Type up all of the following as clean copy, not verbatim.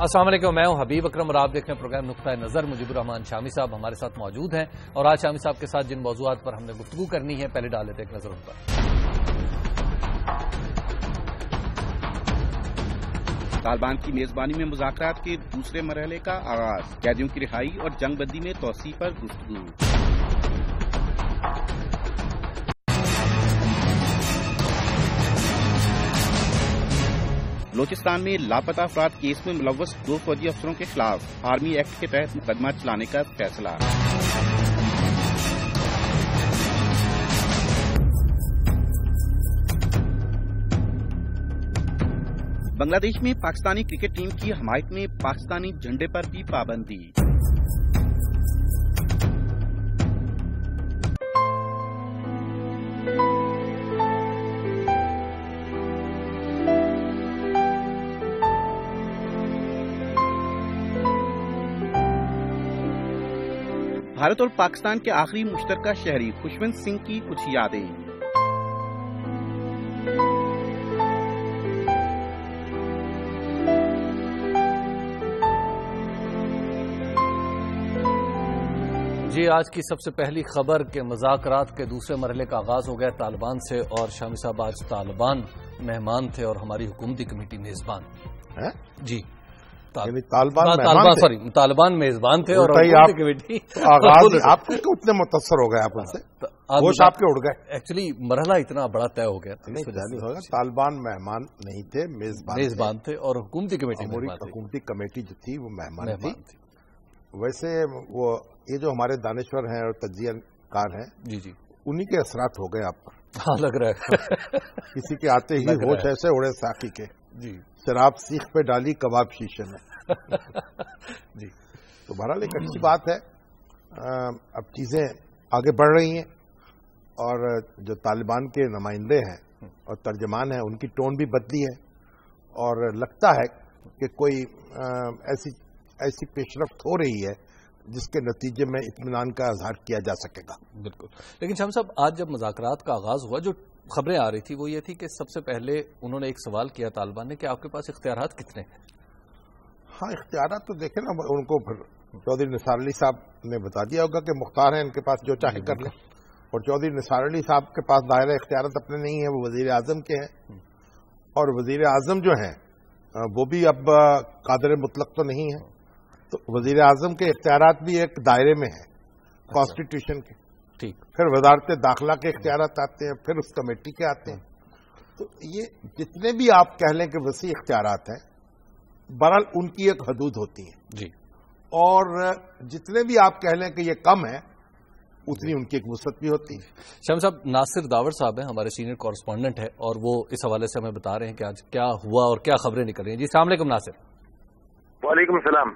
السلام علیکم، میں ہوں حبیب اکرم اور آپ دیکھ رہے ہیں پروگرام نقطہ نظر۔ مجیب الرحمان شامی صاحب ہمارے ساتھ موجود ہیں اور آج شامی صاحب کے ساتھ جن موضوعات پر ہم نے گفتگو کرنی ہے پہلے ڈال لیتے ایک نظر ان پر۔ طالبان کی میزبانی میں مذاکرات کے دوسرے مرحلے کا آغاز، قیدیوں کی رہائی اور جنگ بندی میں توسیع پر گفتگو۔ بلوچستان میں لاپتہ افراد کیس میں ملوث 2 فوجی افسروں کے خلاف آرمی ایکٹ کے تحت مقدمہ چلانے کا فیصلہ۔ بنگلہ دیش میں پاکستانی کرکٹ ٹیم کی حمایت میں پاکستانی جھنڈے پر بھی پابندی۔ بھارت اور پاکستان کے آخری مشترکہ شہری خوشونت سنگھ کی کچھ یادیں۔ جی، آج کی سب سے پہلی خبر کہ مذاکرات کے دوسرے مرحلے کا آغاز ہو گیا طالبان سے، اور شامی صاحب آج طالبان مہمان تھے اور ہماری حکومتی کمیٹی میزبان۔ جی، طالبان میزبان تھے اور حکومتی کمیٹی آغاز آپ کو اتنے متاثر ہو گئے، آپ ان سے ہوش آپ کے اڑ گئے۔ ایکچولی مرحلہ اتنا بڑا طے ہو گیا تھا، طالبان مہمان نہیں تھے، میزبان تھے اور حکومتی کمیٹی جو تھی وہ مہمان تھی۔ ویسے وہ یہ جو ہمارے دانشور ہیں اور تجزیہ کار ہیں، جی انہی کے اثرات ہو گئے آپ پر۔ ہاں، لگ رہا ہے کسی کے آتے ہی ہوش ایسے اڑے ساقی کے، جی شراب سیخ پہ ڈالی کباب شیشے میں۔ جی تو بہرحال ایک اچھی بات ہے، اب چیزیں آگے بڑھ رہی ہیں اور جو طالبان کے نمائندے ہیں اور ترجمان ہیں ان کی ٹون بھی بدلی ہے اور لگتا ہے کہ کوئی ایسی پیش رفت ہو رہی ہے جس کے نتیجے میں اطمینان کا اظہار کیا جا سکے گا۔ بالکل، لیکن شامی صاحب آج جب مذاکرات کا آغاز ہوا، جو خبریں آ رہی تھی وہ یہ تھی کہ سب سے پہلے انہوں نے ایک سوال کیا طالبان نے کہ آپ کے پاس اختیارات کتنے ہیں؟ ہاں، اختیارات تو دیکھیں نا، ان کو چودھری نثار علی صاحب نے بتا دیا ہوگا کہ مختار ہیں، ان کے پاس جو چاہے کر لیں، اور چودھری نثار علی صاحب کے پاس دائرہ اختیارات اپنے نہیں ہیں، وہ وزیر اعظم کے ہیں، اور وزیر اعظم جو ہیں وہ بھی اب قادر مطلق تو نہیں ہے، تو وزیر اعظم کے اختیارات بھی ایک دائرے میں ہیں کانسٹیٹیوشن کے، ٹھیک، پھر وزارت داخلہ کے اختیارات آتے ہیں، پھر اس کمیٹی کے آتے ہیں، تو یہ جتنے بھی آپ کہہ لیں کہ وسیع اختیارات ہیں، بہرحال ان کی ایک حدود ہوتی ہے، جی، اور جتنے بھی آپ کہہ لیں کہ یہ کم ہے اتنی ان کی ایک وسعت بھی ہوتی ہے۔ شامی صاحب، ناصر داور صاحب ہیں ہمارے سینئر کورسپونڈنٹ ہیں اور وہ اس حوالے سے ہمیں بتا رہے ہیں کہ آج کیا ہوا اور کیا خبریں نکل رہی ہیں۔ جی السلام علیکم ناصر۔ وعلیکم السلام۔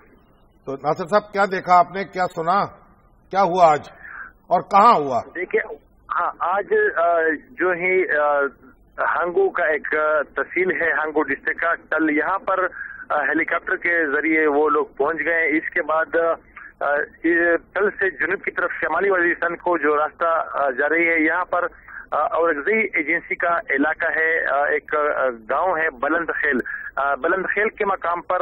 تو ناصر صاحب کیا دیکھا آپ نے، کیا سنا، کیا ہوا آج اور کہاں ہوا؟ دیکھیے، ہاں آج جو ہے ہانگو کا ایک تحصیل ہے، ہانگو ڈسٹرکٹ کا ٹل، یہاں پر ہیلی کاپٹر کے ذریعے وہ لوگ پہنچ گئے۔ اس کے بعد ٹل سے جنوب کی طرف شمالی وزیرستان کو جو راستہ جا رہی ہے، یہاں پر اورگزئی ایجنسی کا علاقہ ہے، ایک گاؤں ہے بلند خیل کے مقام پر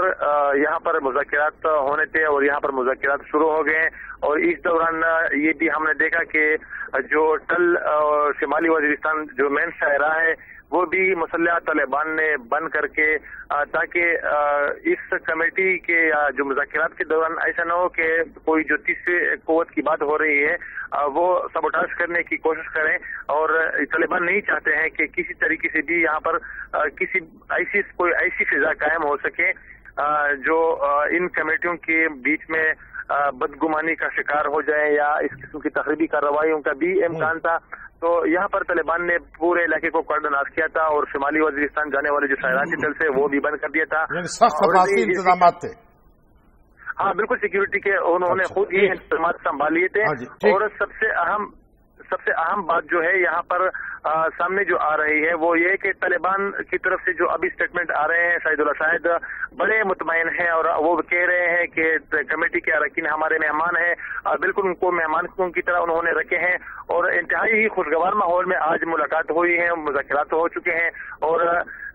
یہاں پر مذاکرات ہونے تھے اور یہاں پر مذاکرات شروع ہو گئے، اور اس دوران یہ بھی ہم نے دیکھا کہ جو ٹل اور شمالی وزیرستان جو مین شاہراہ ہے وہ بھی مسلح طالبان نے بند کر کے، تاکہ اس کمیٹی کے جو مذاکرات کے دوران ایسا نہ ہو کہ کوئی جو تیسری قوت کی بات ہو رہی ہے وہ سبوٹاژ کرنے کی کوشش کریں، اور طالبان نہیں چاہتے ہیں کہ کسی طریقے سے بھی یہاں پر کوئی ایسی فضا قائم ہو سکے جو ان کمیٹیوں کے بیچ میں بدگمانی کا شکار ہو جائے یا اس قسم کی تخریبی کارروائیوں کا بھی امکان تھا۔ تو یہاں پر طالبان نے پورے علاقے کو کارڈن آف کیا تھا اور شمالی وزیرستان جانے والے جو سیراتی ٹل سے وہ بھی بند کر دیا تھا۔ سخت حفاظتی انتظامات تھے۔ ہاں بالکل، سیکیورٹی کے انہوں نے خود یہ انتظامات سنبھال لیے تھے، اور سب سے اہم بات جو ہے یہاں پر سامنے جو آ رہی ہے وہ یہ کہ طالبان کی طرف سے جو ابھی اسٹیٹمنٹ آ رہے ہیں، سعید اللہ شاہد بڑے مطمئن ہیں اور وہ کہہ رہے ہیں کہ کمیٹی کے اراکین ہمارے مہمان ہیں، بالکل ان کو مہمان کی طرح انہوں نے رکھے ہیں، اور انتہائی ہی خوشگوار ماحول میں آج ملاقات ہوئی ہے، مذاکرات ہو چکے ہیں، اور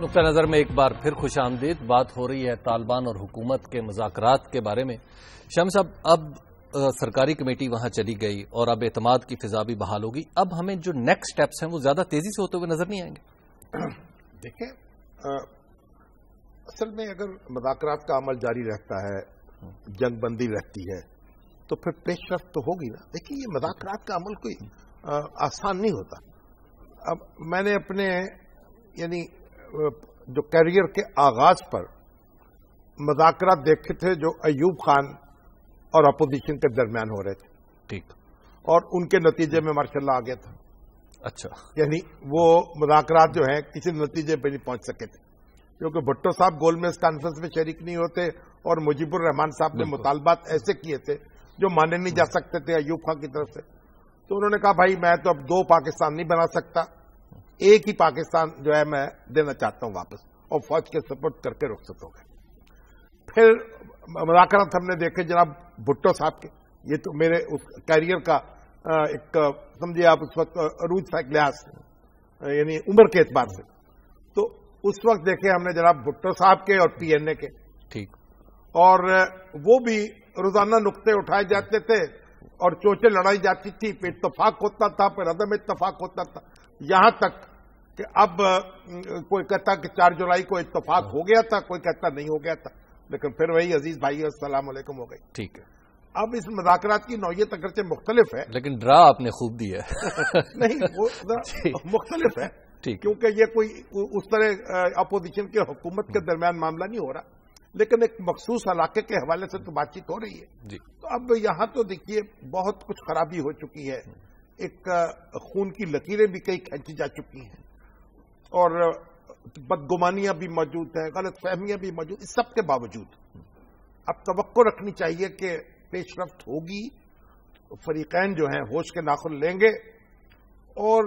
نقطہ نظر میں ایک بار پھر خوش آمدید. بات ہو رہی ہے طالبان اور حکومت کے مذاکرات کے بارے میں. شام صاحب، اب سرکاری کمیٹی وہاں چلی گئی اور اب اعتماد کی فضا بھی بحال ہوگی. اب ہمیں جو نیکسٹ سٹیپس ہیں وہ زیادہ تیزی سے ہوتے ہوئے نظر نہیں آئیں گے؟ دیکھیں، اصل میں اگر مذاکرات کا عمل جاری رہتا ہے، جنگ بندی رہتی ہے، تو پھر پیش رفت تو ہوگی نا. دیکھیے، یہ مذاکرات کا عمل کوئی آسان نہیں ہوتا. اب میں نے اپنے یعنی جو کیریئر کے آغاز پر مذاکرات دیکھے تھے جو ایوب خان اور اپوزیشن کے درمیان ہو رہے تھے. ٹھیک. اور ان کے نتیجے میں ماشاءاللہ آ گیا تھا. اچھا. یعنی وہ مذاکرات جو ہیں کسی نتیجے پہ نہیں پہنچ سکے تھے، کیونکہ بھٹو صاحب گول میز کانفرنس میں شریک نہیں ہوتے اور مجیب الرحمان صاحب نے مطالبات ایسے کیے تھے جو مانے نہیں جا سکتے تھے ایوب خان کی طرف سے. تو انہوں نے کہا بھائی میں تو اب دو پاکستان نہیں بنا سکتا، ایک ہی پاکستان جو ہے میں دینا چاہتا ہوں واپس، اور فوج کے سپورٹ کر کے رخصت ہو گئے. پھر مذاکرات ہم نے دیکھے جناب بھٹو صاحب کے. یہ تو میرے کیریئر کا ایک سمجھیے آپ اس وقت عروج تھا، ایک لحاظ یعنی عمر کے اعتبار سے. تو اس وقت دیکھے ہم نے جناب بھٹو صاحب کے اور پی این اے کے. ٹھیک. اور وہ بھی روزانہ نقطے اٹھائے جاتے تھے اور چوچیں لڑائی جاتی تھی، پھر اتفاق ہوتا تھا، پھر عدم اتفاق ہوتا تھا، یہاں تک کہ اب کوئی کہتا کہ 4 جولائی کو اتفاق ہو گیا تھا، کوئی کہتا نہیں ہو گیا تھا. لیکن پھر وہی عزیز بھائی السلام علیکم ہو گئی. ٹھیک ہے. اب اس مذاکرات کی نوعیت اگرچہ مختلف ہے، لیکن ڈرا آپ نے خوب دی ہے. نہیں، وہ مختلف ہے کیونکہ یہ کوئی اس طرح اپوزیشن کے حکومت کے درمیان معاملہ نہیں ہو رہا، لیکن ایک مخصوص علاقے کے حوالے سے تو بات چیت ہو رہی ہے. جی. تو اب یہاں تو دیکھیے بہت کچھ خرابی ہو چکی ہے. ایک خون کی لکیریں بھی کئی کھینچی جا چکی ہیں اور بدگمانیاں بھی موجود ہیں، غلط فہمیاں بھی موجود. اس سب کے باوجود اب توقع رکھنی چاہیے کہ پیش رفت ہوگی، فریقین جو ہیں ہوش کے ناخن لیں گے اور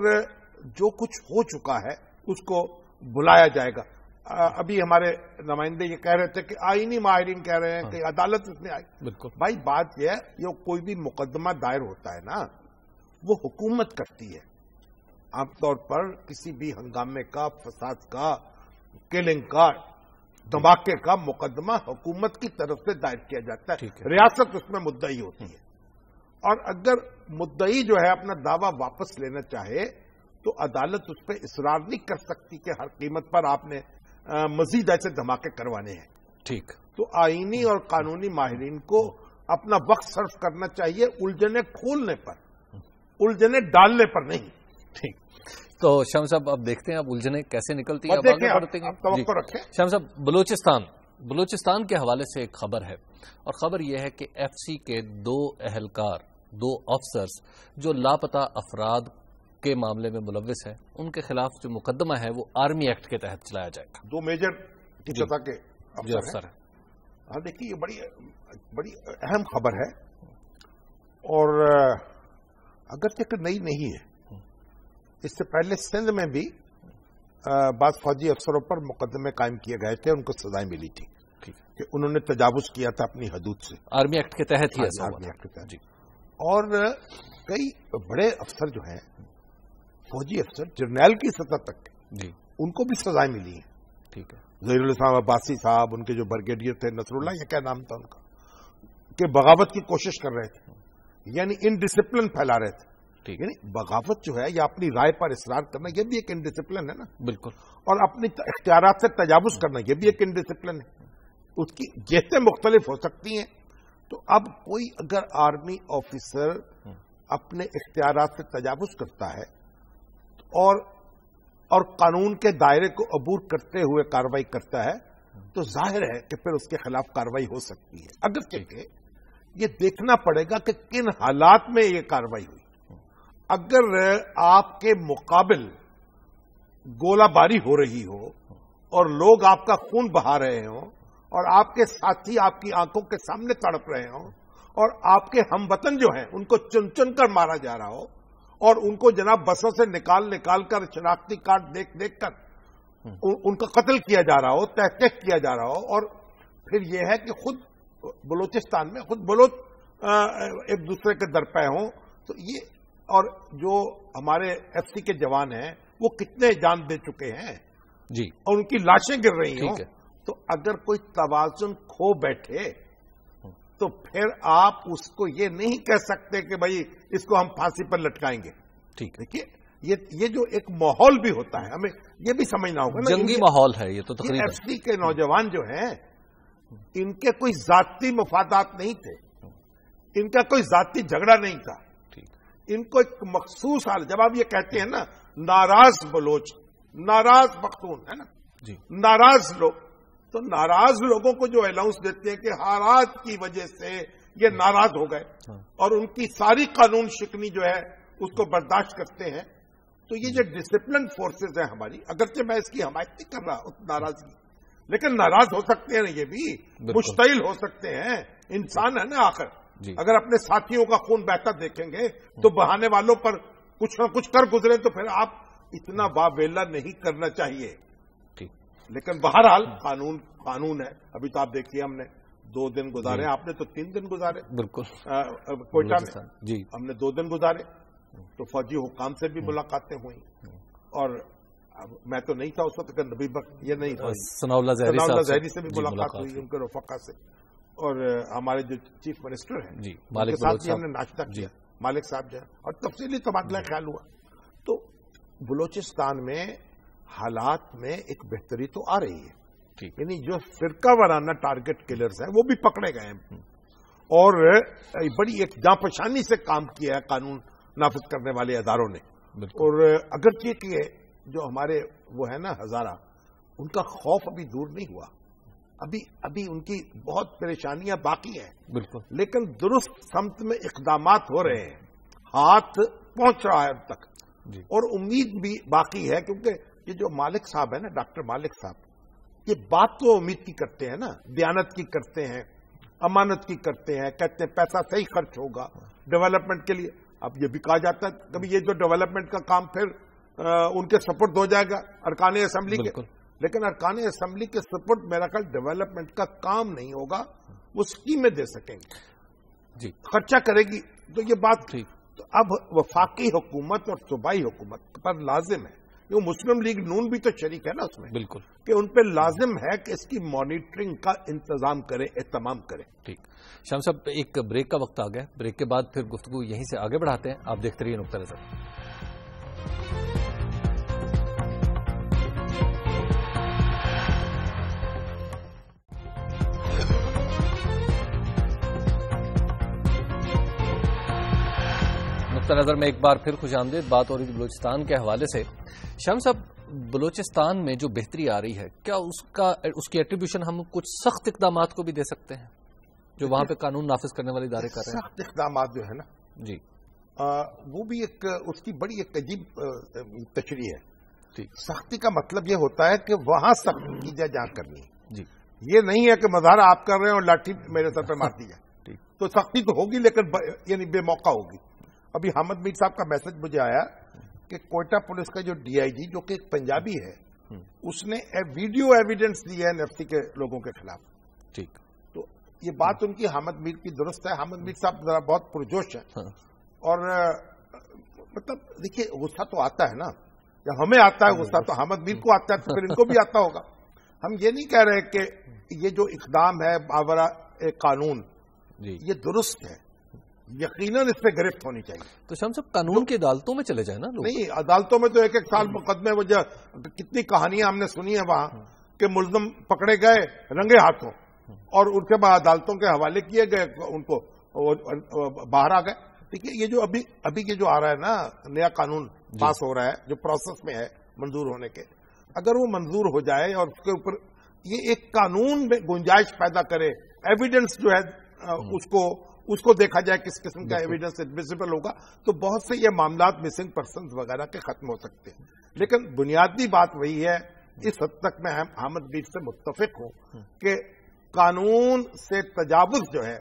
جو کچھ ہو چکا ہے اس کو بلایا جائے گا. ابھی ہمارے نمائندے یہ کہہ رہے تھے کہ آئینی ماہرین کہہ رہے ہیں کہ عدالت اس میں آئی. بالکل بھائی بات یہ ہے، یہ کوئی بھی مقدمہ دائر ہوتا ہے نا، وہ حکومت کرتی ہے. عام طور پر کسی بھی ہنگامے کا، فساد کا، کلنگ کا، دھماکے کا مقدمہ حکومت کی طرف سے دائر کیا جاتا ہے. ریاست اس میں مدعی ہوتی ہے، اور اگر مدعی جو ہے اپنا دعویٰ واپس لینا چاہے تو عدالت اس پہ اصرار نہیں کر سکتی کہ ہر قیمت پر آپ نے مزید ایسے دھماکے کروانے ہیں. ٹھیک. تو آئینی اور قانونی ماہرین کو اپنا وقت صرف کرنا چاہیے الجھنیں کھولنے پر، الجھنیں ڈالنے پر نہیں. ٹھیک. تو شام صاحب اب دیکھتے ہیں اب الجھنیں کیسے نکلتی ہیں. توقع رکھیں. شام صاحب، بلوچستان کے حوالے سے ایک خبر ہے، اور خبر یہ ہے کہ ایف سی کے 2 اہلکار، 2 افسرز جو لاپتہ افراد کے معاملے میں ملوث ہیں، ان کے خلاف جو مقدمہ ہے وہ آرمی ایکٹ کے تحت چلایا جائے گا. 2 میجر کی سطح کے افسر ہیں. ہاں دیکھیے، یہ بڑی اہم خبر ہے، اور اگرچہ کہ نئی نہیں ہے. اس سے پہلے سندھ میں بھی بعض فوجی افسروں پر مقدمے قائم کیے گئے تھے، ان کو سزائیں ملی تھی کہ انہوں نے تجاوز کیا تھا اپنی حدود سے. آرمی ایکٹ کے تحت ہی آرمی ایکٹ کے تحت. اور کئی بڑے افسر جو ہیں، فوجی افسر جرنیل کی سطح تک، ان کو بھی سزائیں ملی ہیں. ٹھیک ہے. ظہیر الاسلام عباسی صاحب، ان کے جو برگیڈیئر تھے نصر اللہ، یہ کیا نام تھا ان کا، کہ بغاوت کی کوشش کر رہے تھے، یعنی انڈسپلن پھیلا رہے تھے. یعنی بغاوت جو ہے یا اپنی رائے پر اصرار کرنا، یہ بھی ایک انڈسپلن ہے نا. بالکل. اور اپنی اختیارات سے تجاوز کرنا، یہ بھی ایک انڈسپلن ہے. اس کی جہتیں مختلف ہو سکتی ہیں. تو اب کوئی اگر آرمی آفیسر اپنے اختیارات سے تجاوز کرتا ہے اور قانون کے دائرے کو عبور کرتے ہوئے کارروائی کرتا ہے، تو ظاہر ہے کہ پھر اس کے خلاف کارروائی ہو سکتی ہے. اگرچہ کہ یہ دیکھنا پڑے گا کہ کن حالات میں یہ کارروائی ہوئی. اگر آپ کے مقابل گولہ باری ہو رہی ہو اور لوگ آپ کا خون بہا رہے ہوں اور آپ کے ساتھی آپ کی آنکھوں کے سامنے تڑپ رہے ہوں اور آپ کے ہم وطن جو ہیں ان کو چن چن کر مارا جا رہا ہو اور ان کو جناب بسوں سے نکال کر شناختی کارڈ دیکھ کر ان کا قتل کیا جا رہا ہو، تحقیق کیا جا رہا ہو، اور پھر یہ ہے کہ خود بلوچستان میں خود بلوچ ایک دوسرے کے درپے ہوں، تو یہ اور جو ہمارے ایف سی کے جوان ہیں وہ کتنے جان دے چکے ہیں. جی اور ان کی لاشیں گر رہی ہوں تو اگر کوئی توازن کھو بیٹھے تو پھر آپ اس کو یہ نہیں کہہ سکتے کہ بھائی اس کو ہم پھانسی پر لٹکائیں گے. ٹھیک. دیکھیے یہ جو ایک ماحول بھی ہوتا ہے ہمیں یہ بھی سمجھنا ہوگا نا. جنگی ماحول ہے یہ تو تقریباً. ایف سی کے نوجوان جو ہیں ان کے کوئی ذاتی مفادات نہیں تھے, ان کا کوئی ذاتی جھگڑا نہیں تھا. ان کو ایک مخصوص حال, جب آپ یہ کہتے ہیں نا ناراض بلوچ, ناراض پختون ہے نا جی, ناراض لوگ, تو ناراض لوگوں کو جو الاؤنس دیتے ہیں کہ حالات کی وجہ سے یہ ناراض ہو گئے اور ان کی ساری قانون شکنی جو ہے اس کو برداشت کرتے ہیں, تو یہ جو ڈسپلن فورسز ہیں ہماری, اگرچہ میں اس کی حمایت نہیں کر رہا ناراضگی, لیکن ناراض ہو سکتے ہیں یہ بھی, مشتعل ہو سکتے ہیں, انسان ہے نا آخر. اگر اپنے ساتھیوں کا خون بہتا دیکھیں گے تو بہانے والوں پر کچھ نہ کچھ کر گزرے تو پھر آپ اتنا واویلا نہیں کرنا چاہیے. لیکن بہرحال قانون ہے. ابھی تو آپ دیکھیے ہم نے 2 دن گزارے, آپ نے تو 3 دن گزارے. بالکل. کوئٹہ میں جی ہم نے 2 دن گزارے, تو فوجی حکام سے بھی ملاقاتیں ہوئیں, اور میں تو نہیں تھا اس وقت, نبی بخش یہ نہیں تھا, ثناء اللہ ظہری سے بھی ملاقات ہوئی, ان کے رفقا سے, اور ہمارے جو چیف منسٹر ہیں جی مالک صاحب بھی ہم نے ناشتہ کیا, مالک صاحب جو ہے, اور تفصیلی تبادلہ خیال ہوا. تو بلوچستان میں حالات میں ایک بہتری تو آ رہی ہے, یعنی جو فرقہ وارانہ ٹارگٹ کلرز ہیں وہ بھی پکڑے گئے ہیں, اور بڑی ایک جانپہچانی سے کام کیا ہے قانون نافذ کرنے والے اداروں نے. اور اگرچہ کہ جو ہمارے وہ ہے نا ہزارہ, ان کا خوف ابھی دور نہیں ہوا, ابھی ان کی بہت پریشانیاں باقی ہیں, بالکل, لیکن درست سمت میں اقدامات ہو رہے ہیں, ہاتھ پہنچ رہا ہے اب تک, اور امید بھی باقی ہے, کیونکہ یہ جو مالک صاحب ہے نا, ڈاکٹر مالک صاحب, یہ بات تو امید کی کرتے ہیں نا, دیانت کی کرتے ہیں, امانت کی کرتے ہیں, کہتے ہیں پیسہ صحیح خرچ ہوگا ڈیولپمنٹ کے لیے. اب یہ بھی کہا جاتا ہے کبھی یہ جو ڈیولپمنٹ کا کام پھر ان کے سپورٹ ہو جائے گا ارکان اسمبلی کے, لیکن ارکان اسمبلی کے سپورٹ میرا خیال ڈیولپمنٹ کا کام نہیں ہوگا, وہ اسکیمیں دے سکیں گے, جی خرچہ کرے گی. تو یہ بات تو اب وفاقی حکومت اور صوبائی حکومت پر لازم ہے, یہ مسلم لیگ نون بھی تو شریک ہے نا اس میں, بالکل, کہ ان پہ لازم ہے کہ اس کی مانیٹرنگ کا انتظام کرے, اہتمام کرے. ٹھیک. شام صاحب ایک بریک کا وقت آ گیا, بریک کے بعد پھر گفتگو یہیں سے آگے بڑھاتے ہیں, آپ دیکھتے رہیے نقطہ نظر. نقطہ نظر میں ایک بار پھر خوش آمدید. بات ہو رہی تھی بلوچستان کے حوالے سے. شام صاحب, بلوچستان میں جو بہتری آ رہی ہے, کیا اس کی ایٹریبیوشن ہم کچھ سخت اقدامات کو بھی دے سکتے ہیں جو وہاں پہ قانون نافذ کرنے والے ادارے کر رہے ہیں؟ سخت اقدامات جو ہے نا جی, وہ بھی ایک اس کی بڑی ایک عجیب تشریح ہے. سختی کا مطلب یہ ہوتا ہے کہ وہاں سختی کی جائے جہاں کرنی ہے. جی, یہ نہیں ہے کہ مظاہرہ آپ کر رہے ہیں اور لاٹھی میرے سر پہ مار دی جائے. تو سختی تو ہوگی, لیکن یعنی بے موقع ہوگی. ابھی حامد میر صاحب کا میسج مجھے آیا کہ کوئٹہ پولیس کا جو ڈی آئی جی, جو کہ ایک پنجابی ہے, اس نے ویڈیو ایویڈنس دی ہے ایف سی کے لوگوں کے خلاف. ٹھیک, تو یہ بات ان کی حامد میر کی درست ہے. حامد میر صاحب ذرا بہت پرجوش ہیں, اور مطلب دیکھیے غصہ تو آتا ہے نا, جب ہمیں آتا ہے غصہ تو حامد میر کو آتا ہے, تو پھر ان کو بھی آتا ہوگا. ہم یہ نہیں کہہ رہے کہ یہ جو اقدام ہے ماورا قانون یہ درست ہے, یقیناً اس پہ گرفت ہونی چاہیے. تو شام صاحب قانون کی عدالتوں میں چلے جائیں نا لوگ. نہیں, عدالتوں میں تو 1 سال مقدمے, وہ کتنی کہانیاں ہم نے سنی ہیں وہاں کہ ملزم پکڑے گئے رنگے ہاتھوں اور ان کے بعد عدالتوں کے حوالے کیے گئے, ان کو باہر آ گئے. دیکھیے یہ جو ابھی یہ جو آ رہا ہے نا نیا قانون پاس ہو رہا ہے, جو پروسیس میں ہے منظور ہونے کے, اگر وہ منظور ہو جائے اور اس کے اوپر یہ ایک قانون میں گنجائش پیدا کرے, ایویڈنس جو ہے اس کو دیکھا جائے کس قسم کا ایویڈنس ایڈمیسیبل ہوگا, تو بہت سے یہ معاملات مسنگ پرسنز وغیرہ کے ختم ہو سکتے ہیں. لیکن بنیادی بات وہی ہے, اس حد تک میں حامد میر سے متفق ہوں کہ قانون سے تجاوز جو ہے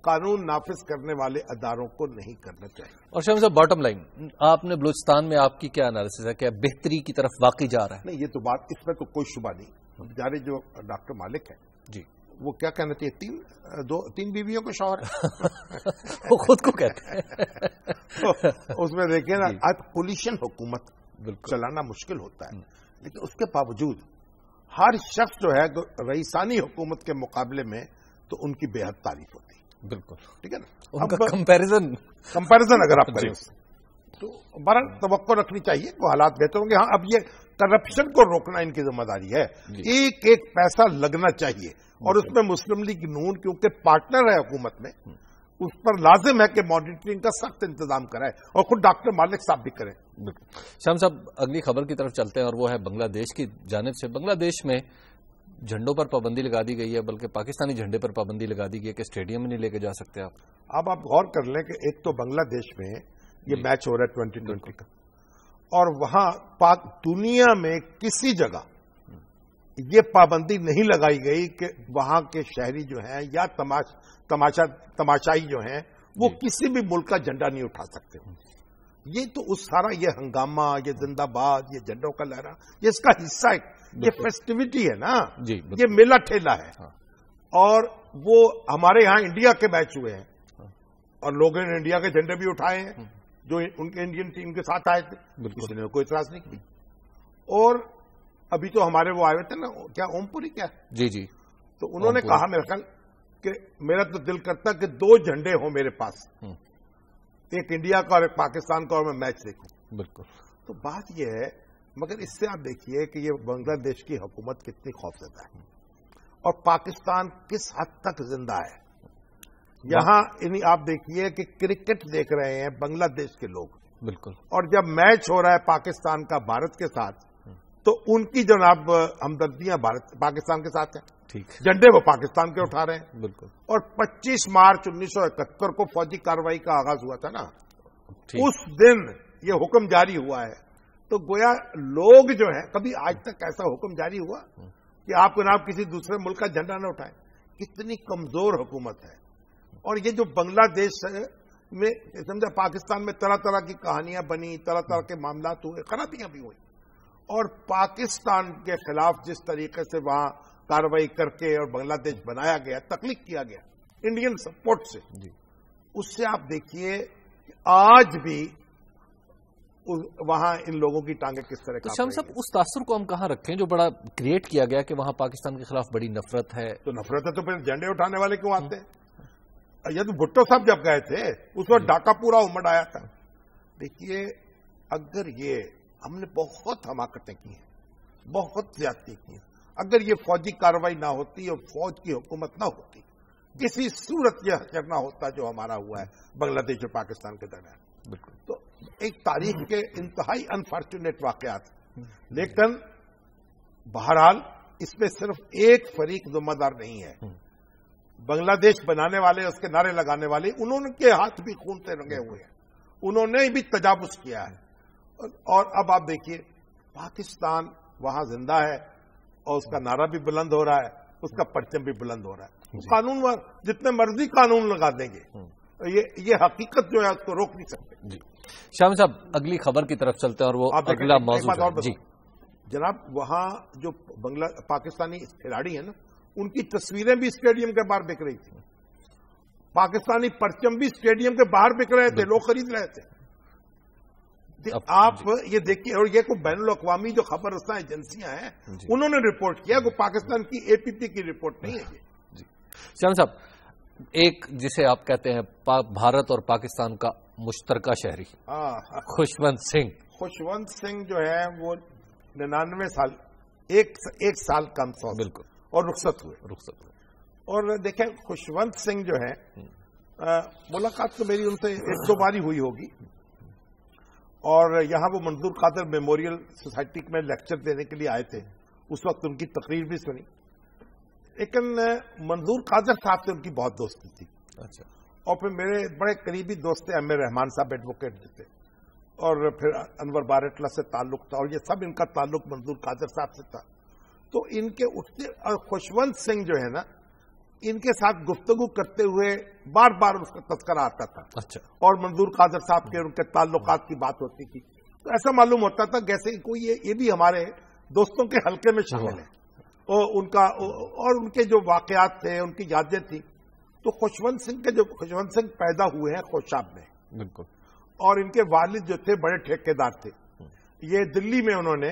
قانون نافذ کرنے والے اداروں کو نہیں کرنا چاہیے. اور شاہ صاحب باٹم لائن, آپ نے بلوچستان میں آپ کی کیا انالیسس ہے, کیا بہتری کی طرف واقعی جا رہا ہے؟ نہیں, یہ تو بات, اس میں تو کوئی شبہ نہیں. بیچارے جو ڈاکٹر مالک ہیں جی, وہ کیا کہنا چاہیے, 3 بیویوں کو شوہر وہ خود کو کہتے ہیں. اس میں دیکھیں نا, آج پولیشن حکومت چلانا مشکل ہوتا ہے. لیکن اس کے باوجود ہر شخص جو ہے رئیسانی حکومت کے مقابلے میں تو ان کی بے حد تعریف ہوتی ہے. بالکل ٹھیک ہے نا, ان کا کمپیرزن اگر آپ کریں تو بہرحال توقع رکھنی چاہیے وہ حالات بہتر ہوں گے. ہاں, اب یہ کرپشن کو روکنا ان کی ذمہ داری ہے. ایک ایک پیسہ لگنا چاہیے, اور اس میں مسلم لیگ نون کیونکہ پارٹنر ہے حکومت میں, اس پر لازم ہے کہ مانیٹرنگ کا سخت انتظام کرائے, اور خود ڈاکٹر مالک صاحب بھی کریں. شام صاحب, اگلی خبر کی طرف چلتے ہیں, اور وہ ہے بنگلہ دیش کی جانب سے. بنگلہ دیش میں جھنڈوں پر پابندی لگا دی گئی ہے, بلکہ پاکستانی جھنڈے پر پابندی لگا دی گئی ہے کہ اسٹیڈیم میں نہیں لے کے جا سکتے آپ. اب آپ غور کر لیں کہ ایک تو بنگلہ دیش میں یہ میچ ہو رہا ہے 2020 کا, اور وہاں دنیا میں کسی جگہ یہ پابندی نہیں لگائی گئی کہ وہاں کے شہری جو ہیں یا تماشائی جو ہیں وہ کسی بھی ملک کا جھنڈا نہیں اٹھا سکتے. یہ تو اس سارا یہ ہنگامہ, یہ زندہ باد, یہ جھنڈوں کا لہرا, یہ اس کا حصہ ہے, یہ فیسٹیوٹی ہے نا, یہ میلہ ٹھیلا ہے. اور وہ ہمارے یہاں انڈیا کے میچ ہوئے ہیں اور لوگوں نے انڈیا کے جھنڈے بھی اٹھائے ہیں جو ان کے انڈین ٹیم کے ساتھ آئے تھے, کسی نے کوئی اعتراض نہیں کی. اور ابھی تو ہمارے وہ آئے تھے نا, کیا اوم پوری کیا, جی تو انہوں نے کہا میرا خیال کہ میرا تو دل کرتا کہ 2 جھنڈے ہوں میرے پاس, ایک انڈیا کا اور ایک پاکستان کا, اور میں میچ دیکھوں. بالکل. تو بات یہ ہے, مگر اس سے آپ دیکھیے کہ یہ بنگلہ دیش کی حکومت کتنی خوفزدہ ہے اور پاکستان کس حد تک زندہ ہے. یہاں آپ دیکھیے کہ کرکٹ دیکھ رہے ہیں بنگلہ دیش کے لوگ. بالکل. اور جب میچ ہو رہا ہے پاکستان کا بھارت کے ساتھ تو ان کی جناب ہمدردیاں پاکستان کے ساتھ ہیں. ٹھیک. جھنڈے وہ پاکستان کے اٹھا رہے ہیں. بالکل. اور 25 مارچ 1971 کو فوجی کارروائی کا آغاز ہوا تھا نا, اس دن یہ حکم جاری ہوا ہے. تو گویا لوگ جو ہیں, کبھی آج تک ایسا حکم جاری ہوا کہ آپ جناب کسی دوسرے ملک کا جھنڈا نہ اٹھائیں. کتنی کمزور حکومت ہے. اور یہ جو بنگلہ دیش میں سمجھا پاکستان میں طرح طرح کی کہانیاں بنی, طرح طرح کے معاملات ہوئے, خرابیاں بھی ہوئی, اور پاکستان کے خلاف جس طریقے سے وہاں کارروائی کر کے اور بنگلہ دیش بنایا گیا, تخلیق کیا گیا انڈین سپورٹ سے, اس سے آپ دیکھیے کہ آج بھی وہاں ان لوگوں کی ٹانگیں کس طرح. تو شام صاحب, اس تاثر کو ہم کہاں رکھیں جو بڑا کریٹ کیا گیا کہ وہاں پاکستان کے خلاف بڑی نفرت ہے. تو نفرت ہے تو پھر جھنڈے اٹھانے والے کیوں آتے ہیں؟ یہ تو بھٹو صاحب جب گئے تھے اس وقت ڈاکہ پورا امڑ آیا تھا. دیکھیے, اگر یہ ہم نے بہت حماقتیں کی ہیں, بہت زیادتی کی ہیں, اگر یہ فوجی کارروائی نہ ہوتی اور فوج کی حکومت نہ ہوتی, کسی صورت یہ حشر نہ ہوتا جو ہمارا ہوا ہے بنگلہ دیش اور پاکستان کے درمیان. بالکل. تو ایک تاریخ کے انتہائی انفارچونیٹ واقعات, لیکن بہرحال اس میں صرف ایک فریق ذمہ دار نہیں ہے. بنگلہ دیش بنانے والے, اس کے نعرے لگانے والے, انہوں کے ہاتھ بھی خون سے رنگے ہوئے ہیں, انہوں نے بھی تجاوز کیا ہے. اور اب آپ دیکھیے پاکستان وہاں زندہ ہے اور اس کا نعرہ بھی بلند ہو رہا ہے, اس کا پرچم بھی بلند ہو رہا ہے. قانون جتنے مرضی قانون لگا دیں گے, یہ حقیقت جو ہے اس کو روک نہیں سکتے. جی شام صاحب, اگلی خبر کی طرف چلتے ہیں, اور وہ اگلا موضوع ہے. جی جناب, وہاں جو پاکستانی کھلاڑی ہیں نا, ان کی تصویریں بھی اسٹیڈیم کے باہر بک رہی تھیں, پاکستانی پرچم بھی اسٹیڈیم کے باہر بک رہے تھے, لوگ خرید رہے تھے. آپ یہ دیکھیے, اور یہ کوئی بین الاقوامی جو خبر رساں ایجنسیاں ہیں انہوں نے رپورٹ کیا, وہ پاکستان کی APP کی رپورٹ نہیں ہے. شام صاحب, ایک جسے آپ کہتے ہیں بھارت اور پاکستان کا مشترکہ شہری, خوشونت سنگھ جو ہے وہ 99 سال, ایک سال کم سو, بالکل, اور رخصت ہوئے. اور دیکھیں خوشونت سنگھ جو ہے, ملاقات تو میری ان سے 1-2 بار ہی ہوئی ہوگی, اور یہاں وہ منظور قادر میموریل سوسائٹی میں لیکچر دینے کے لیے آئے تھے. اس وقت ان کی تقریر بھی سنی, لیکن منظور قادر صاحب سے ان کی بہت دوستی تھی. اچھا. اور پھر میرے بڑے قریبی دوست ایم اے رحمان صاحب ایڈوکیٹ تھے, اور پھر انور بارٹلہ سے تعلق تھا, اور یہ سب ان کا تعلق منظور قادر صاحب سے تھا. تو ان کے اٹھتے, اور خوشونت سنگھ جو ہے نا, ان کے ساتھ گفتگو کرتے ہوئے بار بار اس کا تذکرہ آتا تھا. اچھا. اور منظور قادر صاحب کے ان کے تعلقات کی بات ہوتی تھی, تو ایسا معلوم ہوتا تھا جیسے کوئی یہ بھی ہمارے دوستوں کے حلقے میں شامل ہیں, اور ان کے جو واقعات تھے, ان کی یادیں تھیں. تو خوشونت سنگھ پیدا ہوئے ہیں خوشاب میں. بالکل. اور ان کے والد جو تھے بڑے ٹھیکیدار تھے. یہ دلی میں انہوں نے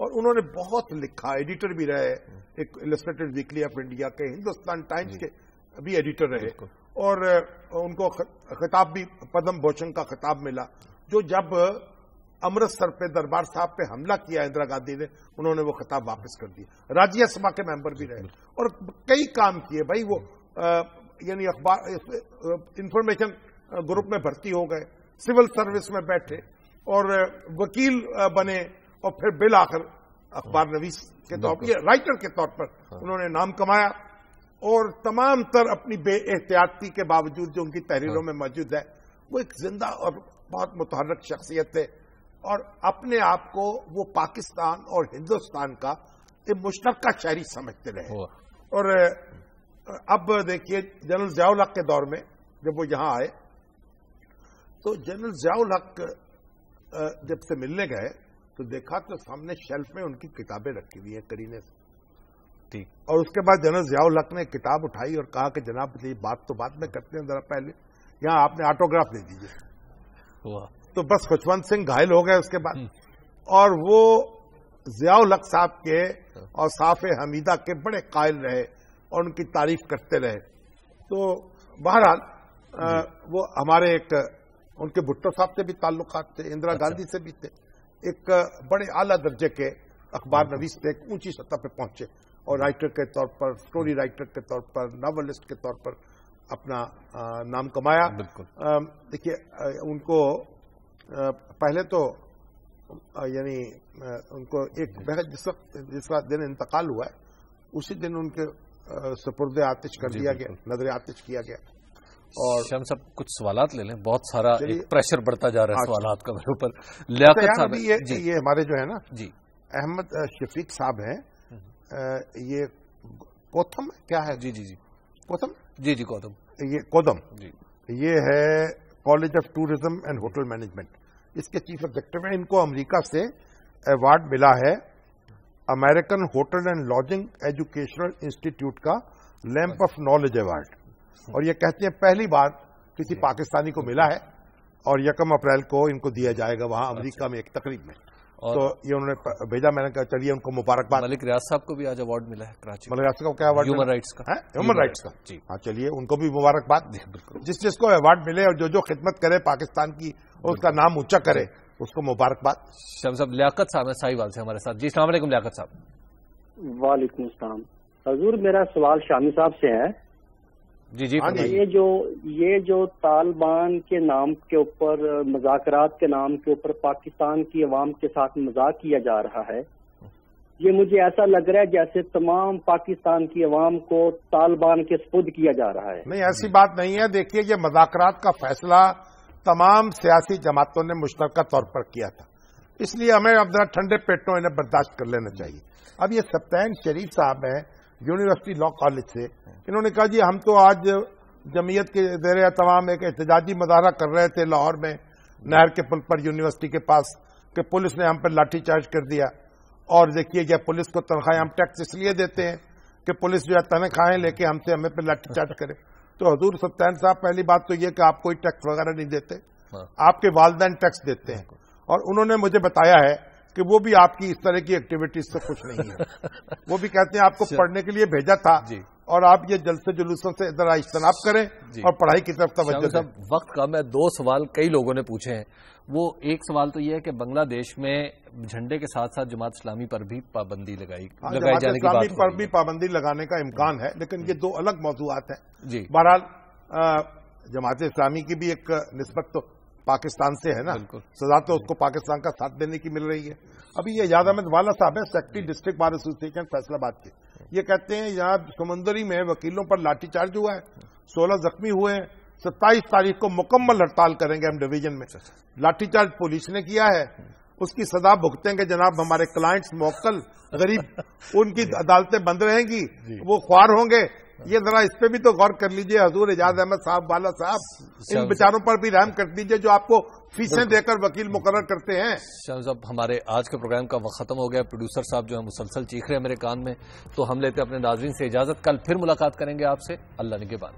اور انہوں نے بہت لکھا، ایڈیٹر بھی رہے، ایک السٹریٹڈ ویکلی آف انڈیا کے، ہندوستان ٹائمز کے بھی ایڈیٹر رہے، اور ان کو خطاب بھی پدم بھوشن کا خطاب ملا، جو جب امرتسر پہ دربار صاحب پہ حملہ کیا اندرا گاندھی نے، انہوں نے وہ خطاب واپس کر دیا۔ راجیہ سبھا کے ممبر بھی رہے اور کئی کام کیے بھائی، وہ یعنی اخبار انفارمیشن گروپ میں بھرتی ہو گئے، سول سروس میں بیٹھے اور وکیل بنے، اور پھر بالآخر اخبار نویس کے طور پر، رائٹر کے طور پر انہوں نے نام کمایا، اور تمام تر اپنی بے احتیاطی کے باوجود جو ان کی تحریروں میں موجود ہے، وہ ایک زندہ اور بہت متحرک شخصیت ہے، اور اپنے آپ کو وہ پاکستان اور ہندوستان کا ایک مشترکہ شہری سمجھتے رہے۔ اور اب دیکھیے جنرل ضیاء الحق کے دور میں جب وہ یہاں آئے تو جنرل ضیاء الحق جب سے ملنے گئے تو دیکھا تو سامنے شیلف میں ان کی کتابیں رکھی ہوئی ہیں کرینے سے، ٹھیک، اور اس کے بعد جنرل ضیاء الحق نے کتاب اٹھائی اور کہا کہ جناب یہ بات تو بعد میں کرتے ہیں، ذرا پہلے یہاں آپ نے آٹوگراف دے دیجیے۔ تو بس خوشونت سنگھ گھائل ہو گئے اس کے بعد، اور وہ ضیاء الحق صاحب کے اور صاف حمیدہ کے بڑے قائل رہے اور ان کی تعریف کرتے رہے۔ تو بہرحال وہ ہمارے ایک ان کے بھٹو صاحب سے بھی تعلقات تھے، اندرا گاندھی سے بھی تھے، ایک بڑے اعلیٰ درجے کے اخبار نویس تھے، ایک اونچی سطح پہ پہنچے اور رائٹر کے طور پر، سٹوری رائٹر کے طور پر، ناولسٹ کے طور پر اپنا نام کمایا۔ دیکھیے ان کو پہلے تو یعنی ان کو ایک بہت جس کا دن انتقال ہوا ہے اسی دن ان کے سپرد آتش کر دیا گیا، نظر آتش کیا گیا۔ اور شام صاحب کچھ سوالات لے لیں، بہت سارا پریشر بڑھتا جا رہا ہے سوالات کا میرے اوپر۔ لیاقت صاحب یہ ہمارے جو ہے نا جی احمد شفیق صاحب ہیں، یہ کوتھم کیا ہے؟ جی جی جی کوتھم، جی جی کوتھم، یہ کودم جی، یہ ہے college of tourism and hotel management, اس کے چیف ایگزیکٹو ہیں۔ ان کو امریکہ سے ایوارڈ ملا ہے American hotel and lodging educational institute کا لیمپ آف نالج ایوارڈ، اور یہ کہتے ہیں پہلی بار کسی پاکستانی کو ملا ہے، اور 1 اپریل کو ان کو دیا جائے گا وہاں امریکہ میں ایک تقریب میں۔ تو یہ انہوں نے بھیجا، میں نے کہا چلیے ان کو مبارکباد۔ ملک ریاض صاحب کو بھی آج ایوارڈ ملا ہے کراچی، ملک ریاض کو کیا ایوارڈ؟ ہیومن رائٹس کا، ہیومن رائٹس کا، جی ہاں چلیے ان کو بھی مبارکباد۔ جس کو ایوارڈ ملے اور جو خدمت کرے پاکستان کی اور اس کا نام اونچا کرے اس کو مبارکباد۔ شام صاحب لیاقت صاحب ہیں ساہیوال سے ہمارے ساتھ۔ جی السلام علیکم لیاقت صاحب۔ وعلیکم السلام حضور، میرا سوال شامی صاحب سے ہے۔ جی جی یہ جو طالبان کے نام کے اوپر، مذاکرات کے نام کے اوپر پاکستان کی عوام کے ساتھ مذاق کیا جا رہا ہے، یہ مجھے ایسا لگ رہا ہے جیسے تمام پاکستان کی عوام کو طالبان کے سپرد کیا جا رہا ہے۔ نہیں، ایسی بات نہیں ہے۔ دیکھیے یہ مذاکرات کا فیصلہ تمام سیاسی جماعتوں نے مشترکہ طور پر کیا تھا، اس لیے ہمیں اب ذرا ٹھنڈے پیٹوں انہیں برداشت کر لینا چاہیے۔ اب یہ سبطین شریف صاحب ہیں یونیورسٹی لا کالج سے، انہوں نے کہا جی ہم تو آج جمعیت کے زیر اہتمام ایک احتجاجی مظاہرہ کر رہے تھے لاہور میں نہر کے پل پر یونیورسٹی کے پاس کہ پولیس نے ہم پر لاٹھی چارج کر دیا، اور دیکھیے یہ پولیس کو تنخواہیں ہم ٹیکس اس لیے دیتے ہیں کہ پولیس جو ہے تنخواہیں لے کے ہمیں پہ لاٹھی چارج کرے۔ تو حضور سبطین صاحب پہلی بات تو یہ کہ آپ کوئی ٹیکس وغیرہ نہیں دیتے، آپ کے والدین ٹیکس دیتے ہیں، اور انہوں نے مجھے بتایا ہے کہ وہ بھی آپ کی اس طرح کی ایکٹیویٹیز سے خوش نہیں ہے۔ وہ بھی کہتے ہیں آپ کو پڑھنے کے لیے بھیجا تھا اور آپ یہ جلسے جلوسوں سے ذرا اجتناب کریں اور پڑھائی کی طرف توجہ دیں۔ وقت کم ہے، 2 سوال کئی لوگوں نے پوچھے ہیں۔ وہ ایک سوال تو یہ ہے کہ بنگلہ دیش میں جھنڈے کے ساتھ ساتھ جماعت اسلامی پر بھی پابندی لگائی جانے کی بات پر بھی پابندی لگانے کا امکان ہے، لیکن یہ 2 الگ موضوعات ہیں۔ جی بہرحال جماعت اسلامی کی بھی ایک نسبت تو پاکستان سے ہے نا، سزا تو اس کو پاکستان کا ساتھ دینے کی مل رہی ہے۔ ابھی یہ یاد احمد والا صاحب ہے، سیکرٹری ڈسٹرکٹ بار ایسوسی ایشن فیصل آباد کے، یہ کہتے ہیں یہاں سمندری میں وکیلوں پر لاٹھی چارج ہوا ہے، 16 زخمی ہوئے ہیں، 27 تاریخ کو مکمل ہڑتال کریں گے ہم ڈویژن میں۔ لاٹھی چارج پولیس نے کیا ہے، اس کی سزا بھگتیں گے جناب ہمارے کلائنٹس، موکل غریب، ان کی عدالتیں بند رہیں گی، وہ خوار ہوں گے۔ یہ ذرا اس پہ بھی تو غور کر لیجئے حضور اعجاز احمد صاحب والا صاحب، ان بیچاروں پر بھی رحم کر دیجئے جو آپ کو فیسیں دے کر وکیل مقرر کرتے ہیں۔ شاہ صاحب ہمارے آج کے پروگرام کا وقت ختم ہو گیا، پروڈیوسر صاحب جو ہے مسلسل چیخ رہے ہیں میرے کان میں، تو ہم لیتے اپنے ناظرین سے اجازت، کل پھر ملاقات کریں گے آپ سے، اللہ نگہبان۔